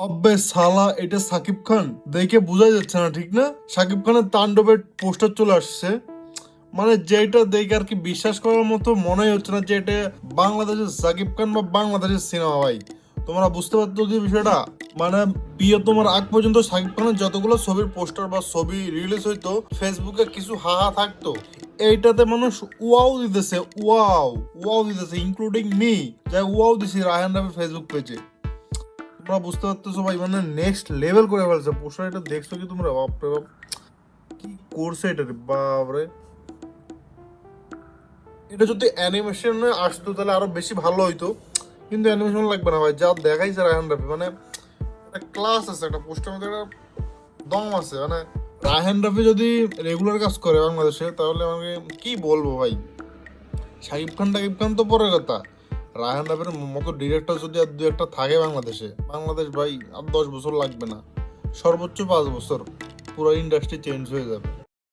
আব্বে সালা, এটা সাকিব খান দেখে বোঝা যাচ্ছে না, ঠিক না? সাকিব খানের তাণ্ডবের পোস্টার চলে আসছে, মানে যেটা দেখে আর কি বিশ্বাস করার মতো মনে হচ্ছে না যে এটা বাংলাদেশের সাকিব খান বা বাংলাদেশের সিনেমা। ভাই তোমরা বুঝতে পারতো যে বিষয়টা, মানে বিয়ে তোমার আগ পর্যন্ত সাকিব খানের যতগুলো ছবির পোস্টার বা ছবি রিলিজ হইতো, ফেসবুকে কিছু হাহা থাকতো, এইটাতে মানুষ ওয়াও দিতেছে, ওয়াও ওয়াও দিতেছে, ইনক্লুডিং মি, যাই ওয়াও দিছি রায়হান রাফির ফেসবুক পেজে। তোমরা বুঝতে পারতেছো ভাই, মানে নেক্সট লেভেল করে ফেলছে পোস্টার। এটা দেখছো কি তোমরা? বাপরে বাপ, কি করছে এটা রে, বাপরে। এটা যদি অ্যানিমেশনে আসতো তাহলে আরো বেশি ভালো হইতো, কিন্তু অ্যানিমেশন লাগবে না ভাই, যা দেখাইছে রায়হান রাফি, মানে একটা ক্লাস আছে, একটা পোস্টার মধ্যে একটা দম আছে। মানে রায়হান রাফি যদি রেগুলার কাজ করে বাংলাদেশে, তাহলে আমাকে কি বলবো ভাই। টাকিব খান তো পরের কথা, রায়হান রাফির মতো ডিরেক্টর যদি আর দু একটা থাকে বাংলাদেশে, বাংলাদেশ ভাই আর 10 বছর লাগবে না, সর্বোচ্চ 5 বছর পুরো ইন্ডাস্ট্রি চেঞ্জ হয়ে যাবে।